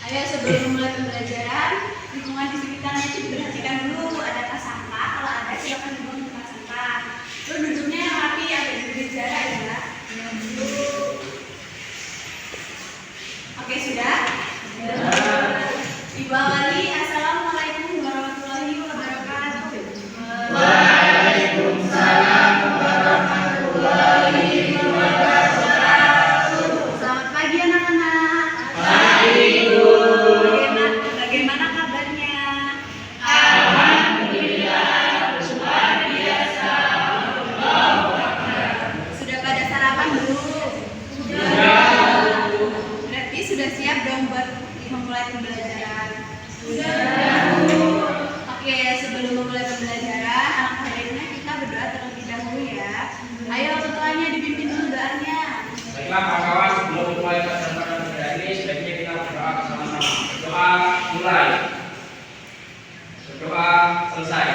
Ayo sebelum mulai pembelajaran, lingkungan di sekitarnya itu diperhatikan dulu. Adakah sampah? Kalau ada silakan dibuang ke tempat sampah. Terus duduknya yang rapi, agak diberi jarak ya. Oke sudah? Ibu awali, assalamualaikum warahmatullahi wabarakatuh. Waalaikumsalam warahmatullahi wabarakatuh. Selamat pagi anak-anak. Pagi Bu. Bagaimana kabarnya? Alhamdulillah luar biasa. Sudah pada sarapan belum? Sudah. Berarti sudah siap dong buat memulai pembelajaran. Sudah. Oke, sebelum memulai pembelajaran, alangkah baiknya kita berdoa terlebih dahulu ya. Ayo orang tuanya dipimpin dulu doanya. Baiklah kawan-kawan, sebelum memulai pembelajaran pada ini, sebaiknya kita berdoa bersama-sama. Berdoa mulai. Berdoa selesai.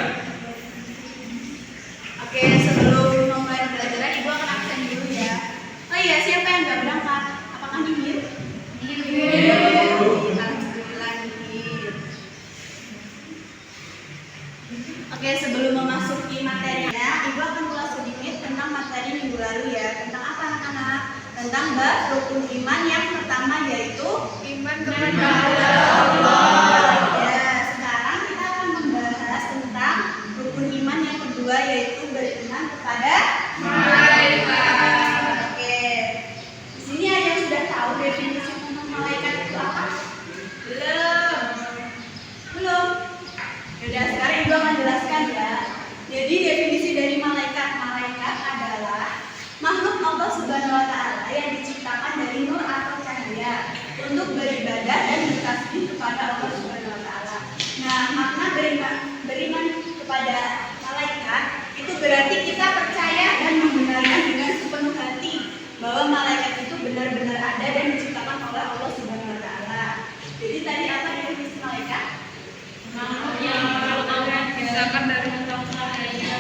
Oke, sebelum memulai pembelajaran, Ibu akan absen dulu ya. Oh iya, siapa yang nggak berangkat? Apakah Nihir? Alhamdulillah Nihir. Oke, sebelum memasuki materinya, Ibu akan ulas sedikit tentang materi minggu lalu ya. Tentang apa anak-anak? Tentang bab rukun iman yang pertama yaitu iman kepada Allah. Ya, sekarang kita akan membahas tentang rukun iman yang kedua yaitu beriman kepada malaikat. Oke. Di sini ada yang sudah tahu definisi tentang malaikat itu apa? Belum. Yaudah, sekarang Ibu akan jelaskan ya. Jadi definisi dari malaikat adalah makhluk Allah Subhanahu wa Ta'ala yang diciptakan dari nur atau cahaya untuk beribadah dan bertasbih kepada Allah Subhanahu wa Ta'ala. Nah, makna beriman kepada malaikat itu berarti kita percaya dan membenarkan dengan sepenuh hati bahwa malaikat itu benar-benar ada dan diciptakan oleh Allah Subhanahu wa Ta'ala. Jadi tadi apa definisi malaikat? Makhluk yang Misalkan dari bentuk cahaya. Ya,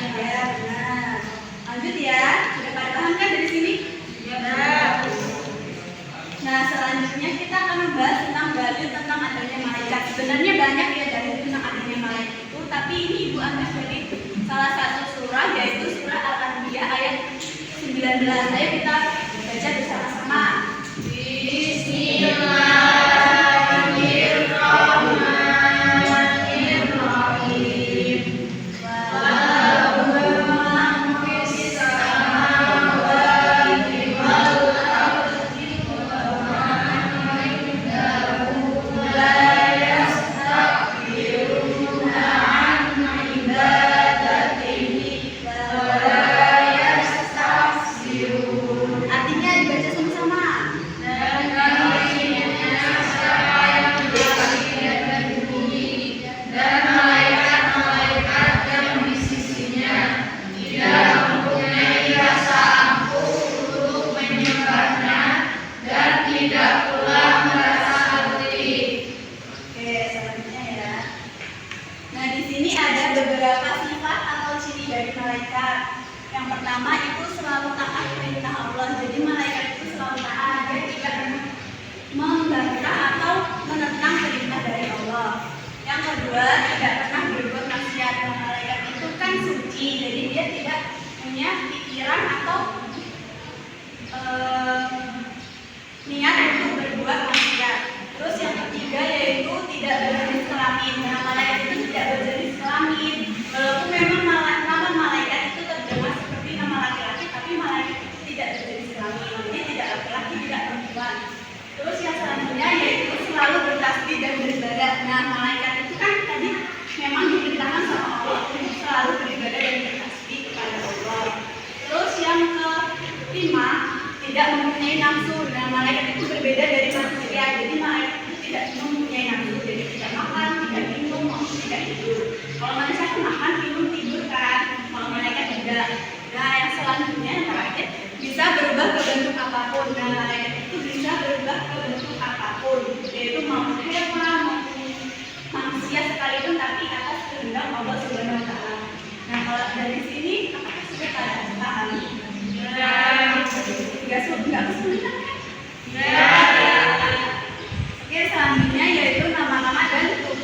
benar. Lanjut ya. Sudah pada paham kan dari sini? Ya. Nah, selanjutnya kita akan membahas tentang dalil tentang adanya malaikat. Sebenarnya banyak ya dalil tentang adanya malaikat itu, tapi ini Ibu ambil dari salah satu surah yaitu surah Al-Anbiya ayat 19. Ayo kita baca bersama-sama.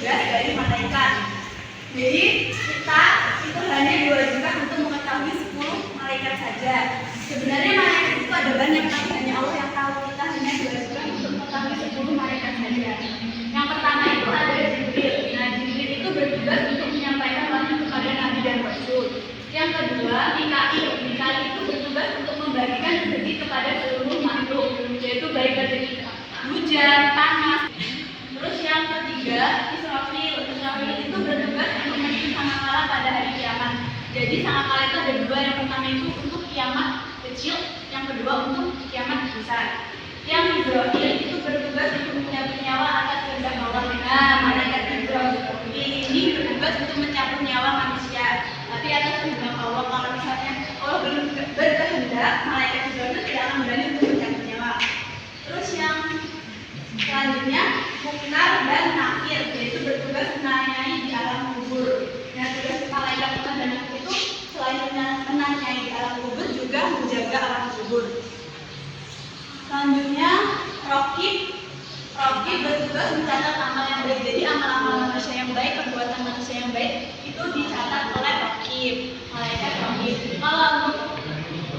tugas dari malaikat. Jadi kita itu hanya diwajibkan untuk mengetahui 10 malaikat saja. Sebenarnya malaikat itu ada banyak, tapi hanya Allah yang tahu. Kita hanya diwajibkan untuk mengetahui 10 malaikat saja. Yang pertama itu ada Jibril. Nah, Jibril itu bertugas untuk menyampaikan wahyu kepada Nabi dan Rasul. Yang kedua, Mikail. Mikail itu bertugas untuk membagikan rezeki kepada seluruh makhluk, yaitu baik rezeki hujan, panas. Terus yang ketiga, Israfil. Israfil itu bertugas untuk meniup sangkakala pada hari kiamat. Jadi sangkakala itu ada dua, yang pertama itu untuk kiamat kecil, yang kedua untuk kiamat besar. Yang Israfil itu bertugas untuk mencabut nyawa atas kehendak Allah. Nah, malaikat Israfil ini bertugas untuk mencabut nyawa manusia, tapi atas kehendak Allah. Kalau misalnya Allah belum berkehendak, malaikat Israfil tidak akan berani untuk mencabut nyawa. Terus yang selanjutnya Munkar dan Nakir, yaitu bertugas menanyai di alam kubur. Nah, tugas malaikat Munkar dan Nakir itu selain menanyai di alam kubur juga menjaga alam kubur. Selanjutnya Rokib. Rokib bertugas mencatat amal yang baik. Jadi amal-amal manusia yang baik, perbuatan manusia yang baik itu dicatat oleh Rokib, malaikat Rokib. Kalau untuk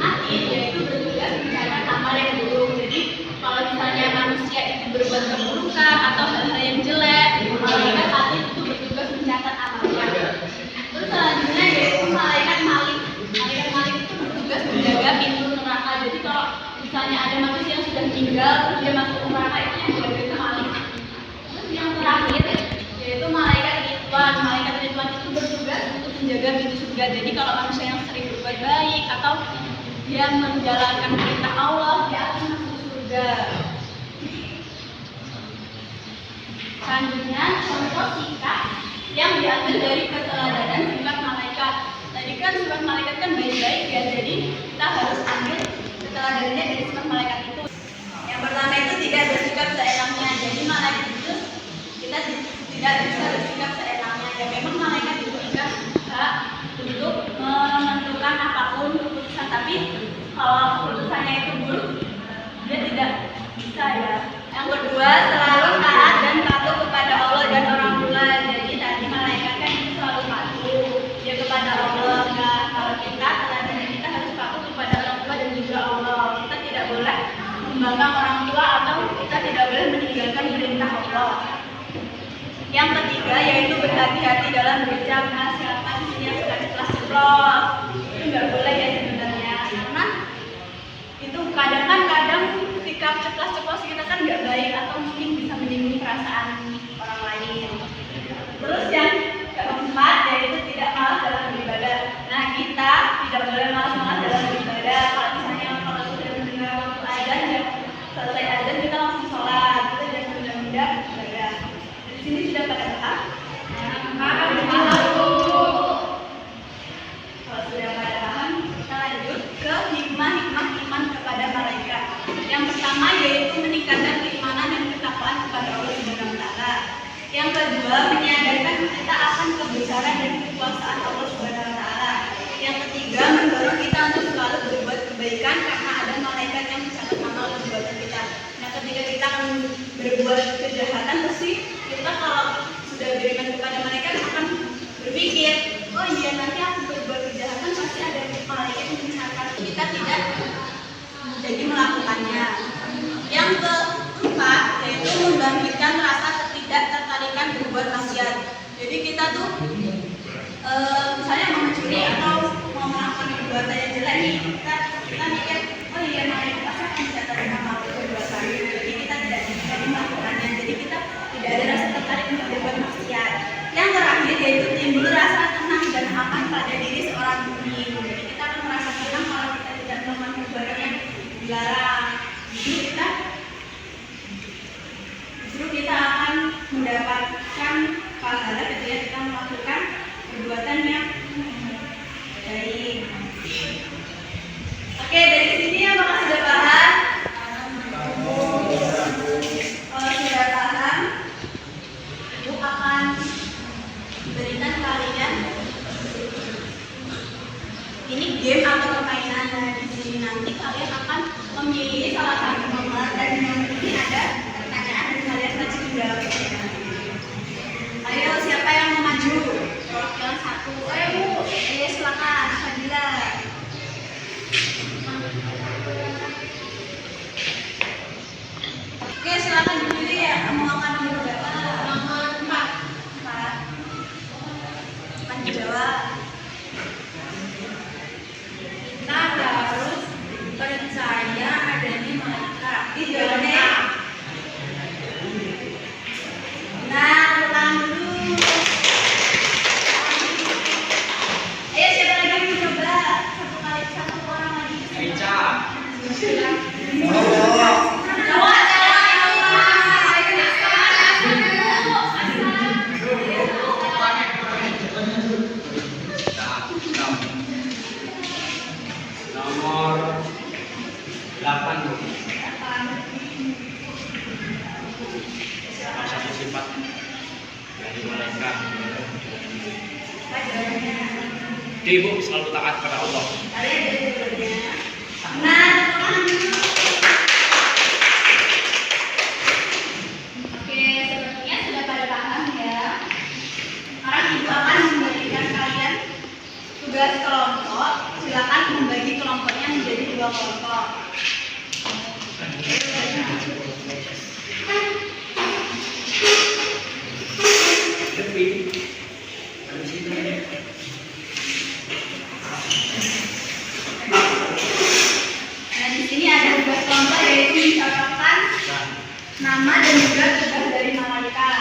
Atid, yaitu bertugas mencatat amal yang buruk. Jadi kalau misalnya manusia itu berbuat keburukan atau hal-hal yang jelek, malaikat Atid itu bertugas mencatat amalnya. Terus selanjutnya yaitu malaikat Malik. Malaikat Malik itu bertugas menjaga pintu neraka. Jadi kalau misalnya ada manusia yang sudah meninggal, dia masuk ke neraka, itu yang jaga itu Malik. Terus yang terakhir yaitu malaikat Ridwan. Malaikat Ridwan itu bertugas untuk menjaga pintu surga. Jadi kalau manusia yang sering berbuat baik atau dia menjalankan perintah Allah, dia akan masuk surga. Selanjutnya contoh sikap yang diambil dari keteladanan sifat malaikat. Tadi kan sifat malaikat kan baik-baik ya, jadi kita harus ambil keteladanannya dari sifat malaikat itu. Yang pertama itu tidak bersikap seenaknya. Jadi malaikat itu kita tidak bisa bersikap seenaknya. Ya memang malaikat itu juga hak untuk menentukan apapun keputusan, tapi kalau keputusannya itu buruk, dia tidak bisa ya. Yang kedua, selalu taat dan patuh kepada Allah dan orang tua. Jadi tadi malaikat kan itu selalu patuh ya kepada Allah. Nah, kalau kita kita harus patuh kepada orang tua dan juga Allah. Kita tidak boleh membangkang orang tua atau kita tidak boleh meninggalkan perintah Allah. Yang ketiga yaitu berhati-hati dalam berucap. Nah, siapa di sini yang suka ceplos-ceplos? Itu nggak boleh ya sebenarnya, karena itu kadang sikap ceplos-ceplos kita kan nggak baik atau mungkin bisa menyinggung perasaan orang lain. Terus yang keempat yaitu tidak malas dalam beribadah. Nah, kita tidak boleh malas-malas dalam beribadah. Kalau misalnya kalau sudah mendengar waktu azan dan selesai azan kita langsung sholat, kita jangan menunda-nunda ibadah. Di sini sudah pada paham? Kalau sudah pada paham, kita lanjut ke hikmah-hikmah iman kepada malaikat. Yang pertama yaitu meningkatkan keimanan dan ketakwaan kepada Allah Subhanahu wa taala. Yang kedua, menyadarkan kita akan kebesaran dan kekuasaan Allah Subhanahu wa taala. Yang ketiga, mendorong kita untuk selalu berbuat kebaikan karena ada malaikat yang mencatat amal perbuatan kita. Nah, ketika kita akan berbuat kejahatan, pasti kita kalau sudah beriman kepada malaikat akan berpikir, oh iya nanti aku berbuat kejahatan pasti ada malaikat yang mencatat. Kita tidak jadi melakukannya. Yang keempat yaitu membangkitkan rasa ketidaktertarikan berbuat maksiat. Jadi kita tuh misalnya mau mencuri atau mau melakukan perbuatan yang jelek nih, kita mikir, oh iya malaikat pasti akan mencatat amal perbuatan. Jadi kita tidak jadi melakukannya. Jadi kita tidak ada rasa tertarik untuk berbuat maksiat. Yang terakhir yaitu timbul rasa tenang dan aman pada diri seorang mukmin. Jadi kita akan merasa tenang kalau kita tidak melakukan perbuatan yang dilarang. Justru kita akan mendapatkan pahala ketika kita melakukan perbuatan yang baik. Oke, dari sini apakah sudah paham? Kalau sudah paham, Ibu akan berikan kalian ini game atau permainan. Nah, di sini nanti kalian akan memilih Nah, Pelajarannya. jadi ibu selalu taat pada Allah. Kalian jadi dulunya. Nah, tangan dulu. Oke, sepertinya sudah pada paham ya. Sekarang ibu akan memberikan kalian tugas kelompok. Silakan membagi kelompoknya menjadi 2 kelompok. Nah, di sini ada tugas kelompok yaitu mencatatkan nama dan juga tugas dari malaikat.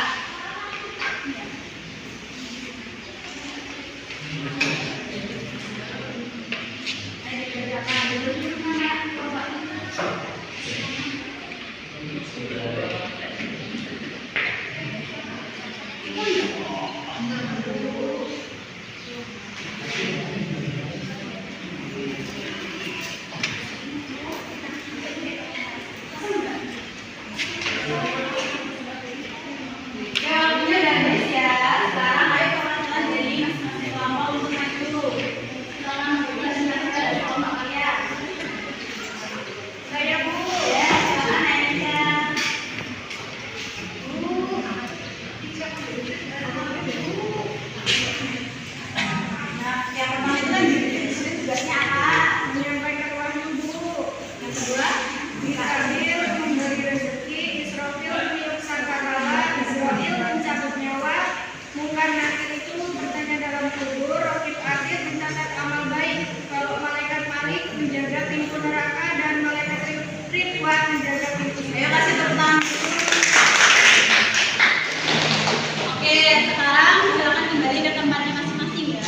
Ayo dikerjakan dulu nama kelompoknya. Jawabnya udah habis ya. Sekarang ayo teman-teman jadi masing-masing kelompok untuk maju. Silakan masing-masing dari kelompok kalian. Saya Bu. Ya, silakan naiknya. Nah, yang pertama itu kan disuruh tugasnya apa? Menyampaikan wahyu, Bu. Yang kedua, Mikail memberi rezeki, Israfil meniup sangkakala, Israel mencabut nyawa, Mungkar Nakir itu bertanya dalam kubur, Raqib Atid mencatat amal baik, kalau malaikat Malik menjaga pintu neraka dan malaikat Ridwan menjaga pintu ayo kasih tepuk tangan. Oke, sekarang silakan kembali ke tempatnya masing-masing ya.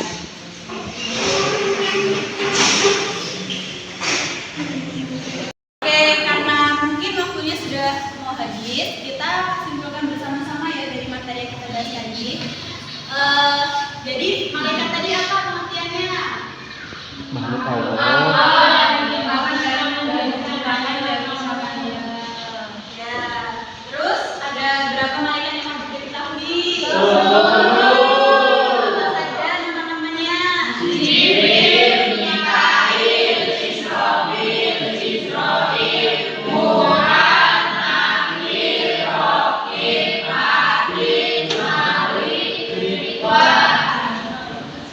Oke, karena mungkin waktunya sudah mau habis, kita simpulkan bersama-sama ya dari materi yang kita bahas tadi. Jadi malaikat tadi apa pengertiannya? Makhluk Allah. Ya. Terus ada berapa malaikat yang harus diketahui? Apa saja nama-namanya? Jibril, Mikail, Israfil, Muhammad, Nakir, Raqib, Atid, Malik, Ridwan.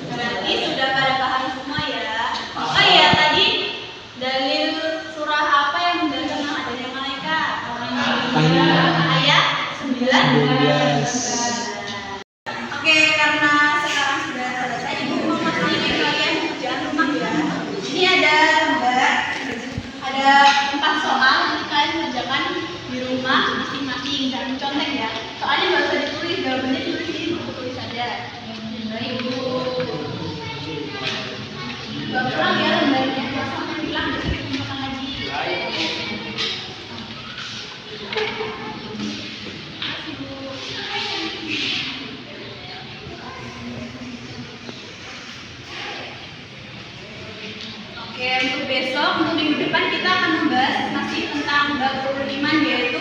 Berarti sudah pada paham semua ya. Oh iya, tadi dalil surah apa yang menjelaskan adanya malaikat? Ayat 19. Oke, karena sekarang sudah selesai, Ibu mau kasih kalian kerjaan rumah ya. Ini ada lembar, ada 4 soal, nanti kalian kerjakan di rumah masing-masing, jangan contek ya. Soalnya nggak usah ditulis, jawabannya ditulis di buku tulis saja. Baik, Ibu. Gak pulang ya lembarnya, kalau sampai hilang bisa dikumpulkan lagi. Oke, untuk besok, untuk minggu depan kita akan membahas masih tentang bab rukun iman, yaitu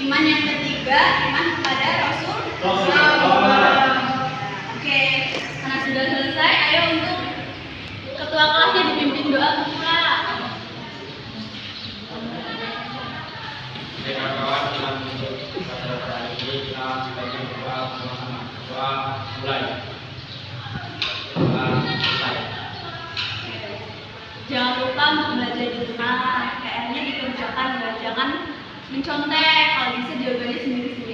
iman yang ketiga, iman kepada Rasulullah. Oke, karena sudah selesai, ayo untuk ketua kelasnya dipimpin doa pembuka. Baik, kawan-kawan, dalam untuk pada hari ini kita bacakan doa bersama-sama. Doa mulai. Doa selesai. Jangan lupa untuk belajar di rumah, PR-nya dikerjakan ya, jangan mencontek, kalau bisa jawabannya sendiri-sendiri.